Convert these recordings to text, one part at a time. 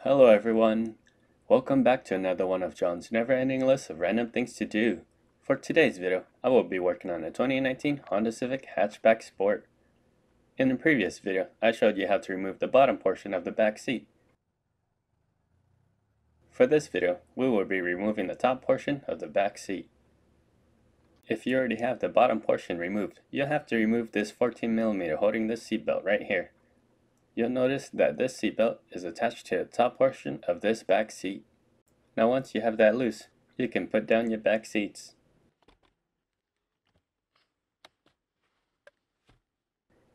Hello everyone! Welcome back to another one of John's never-ending list of random things to do. For today's video, I will be working on a 2019 Honda Civic Hatchback Sport. In the previous video, I showed you how to remove the bottom portion of the back seat. For this video, we will be removing the top portion of the back seat. If you already have the bottom portion removed, you'll have to remove this 14mm holding this seatbelt right here. You'll notice that this seatbelt is attached to the top portion of this back seat. Now once you have that loose, you can put down your back seats.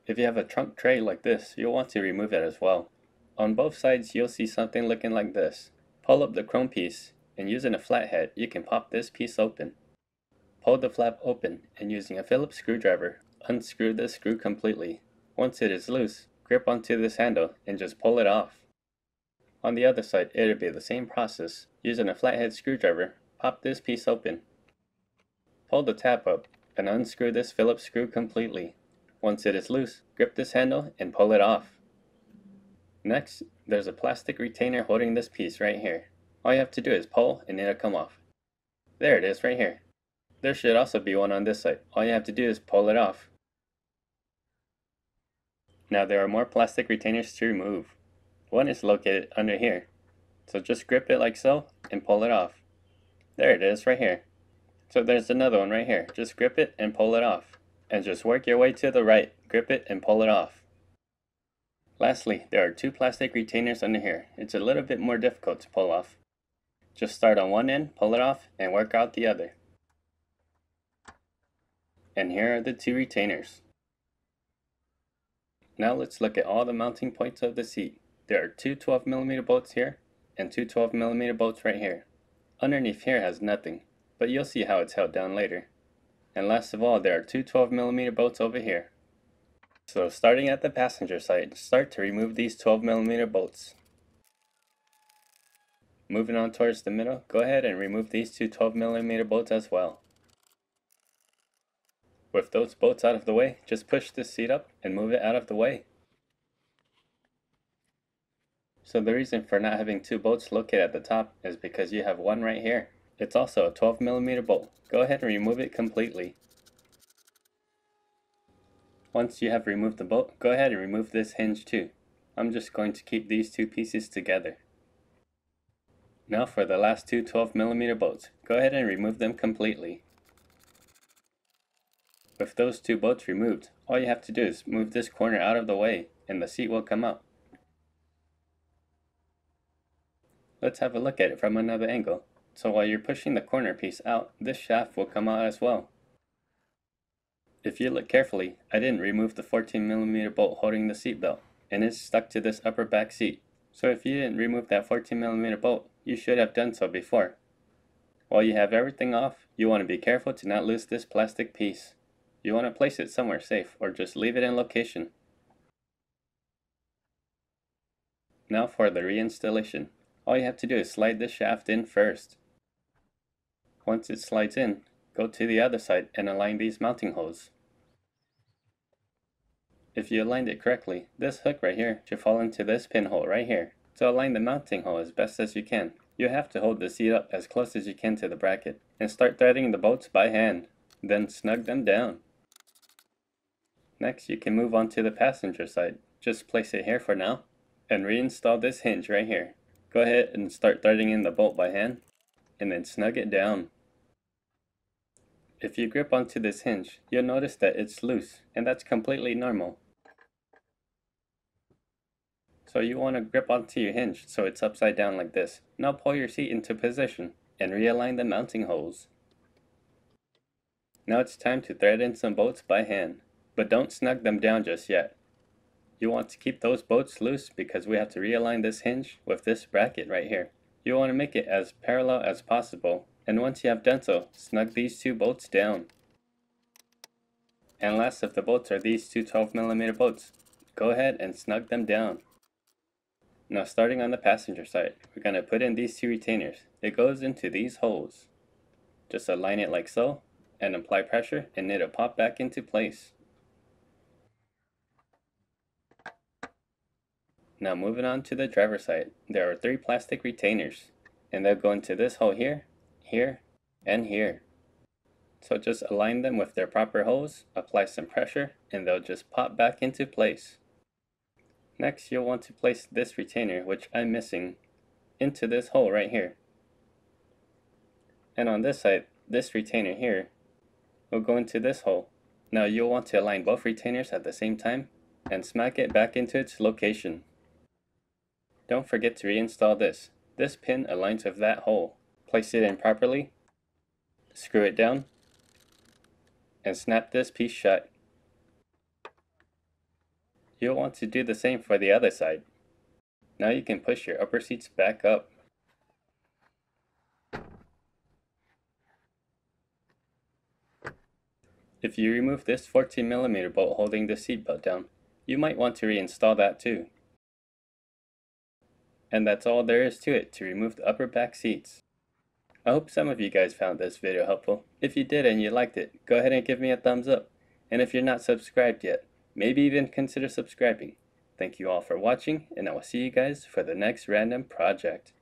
If you have a trunk tray like this, you'll want to remove it as well. On both sides you'll see something looking like this. Pull up the chrome piece, and using a flathead you can pop this piece open. Pull the flap open, and using a Phillips screwdriver, unscrew this screw completely. Once it is loose, grip onto this handle and just pull it off. On the other side, it'll be the same process. Using a flathead screwdriver, pop this piece open. Pull the tab up and unscrew this Phillips screw completely. Once it is loose, grip this handle and pull it off. Next, there's a plastic retainer holding this piece right here. All you have to do is pull and it'll come off. There it is right here. There should also be one on this side. All you have to do is pull it off. Now there are more plastic retainers to remove. One is located under here. So just grip it like so and pull it off. There it is right here. So there's another one right here. Just grip it and pull it off. And just work your way to the right. Grip it and pull it off. Lastly, there are two plastic retainers under here. It's a little bit more difficult to pull off. Just start on one end, pull it off, and work out the other. And here are the two retainers. Now let's look at all the mounting points of the seat. There are two 12mm bolts here and two 12mm bolts right here. Underneath here has nothing, but you'll see how it's held down later. And last of all, there are two 12mm bolts over here. So starting at the passenger side, start to remove these 12mm bolts. Moving on towards the middle, go ahead and remove these two 12mm bolts as well. With those bolts out of the way, just push this seat up and move it out of the way. So the reason for not having two bolts located at the top is because you have one right here. It's also a 12mm bolt. Go ahead and remove it completely. Once you have removed the bolt, go ahead and remove this hinge too. I'm just going to keep these two pieces together. Now for the last two 12mm bolts, go ahead and remove them completely. With those two bolts removed, all you have to do is move this corner out of the way and the seat will come out. Let's have a look at it from another angle. So while you're pushing the corner piece out, this shaft will come out as well. If you look carefully, I didn't remove the 14mm bolt holding the seat belt, and it's stuck to this upper back seat. So if you didn't remove that 14mm bolt, you should have done so before. While you have everything off, you want to be careful to not lose this plastic piece. You want to place it somewhere safe or just leave it in location. Now for the reinstallation. All you have to do is slide this shaft in first. Once it slides in, go to the other side and align these mounting holes. If you aligned it correctly, this hook right here should fall into this pinhole right here. To align the mounting hole as best as you can, you have to hold the seat up as close as you can to the bracket and start threading the bolts by hand. Then snug them down. Next, you can move on to the passenger side. Just place it here for now and reinstall this hinge right here. Go ahead and start threading in the bolt by hand and then snug it down. If you grip onto this hinge, you'll notice that it's loose, and that's completely normal. So you want to grip onto your hinge so it's upside down like this. Now pull your seat into position and realign the mounting holes. Now it's time to thread in some bolts by hand, but don't snug them down just yet. You want to keep those bolts loose because we have to realign this hinge with this bracket right here. You want to make it as parallel as possible, and once you have done so, snug these two bolts down. And last of the bolts are these two 12mm bolts. Go ahead and snug them down. Now starting on the passenger side, we're going to put in these two retainers. It goes into these holes. Just align it like so, and apply pressure, and it'll pop back into place. Now moving on to the driver's side, there are 3 plastic retainers, and they'll go into this hole here, here, and here. So just align them with their proper holes, apply some pressure, and they'll just pop back into place. Next, you'll want to place this retainer, which I'm missing, into this hole right here. And on this side, this retainer here will go into this hole. Now you'll want to align both retainers at the same time and smack it back into its location. Don't forget to reinstall this. This pin aligns with that hole. Place it in properly, screw it down, and snap this piece shut. You'll want to do the same for the other side. Now you can push your upper seats back up. If you remove this 14mm bolt holding the seatbelt down, you might want to reinstall that too. And that's all there is to it to remove the upper back seats. I hope some of you guys found this video helpful. If you did and you liked it, go ahead and give me a thumbs up. And if you're not subscribed yet, maybe even consider subscribing. Thank you all for watching, and I will see you guys for the next random project.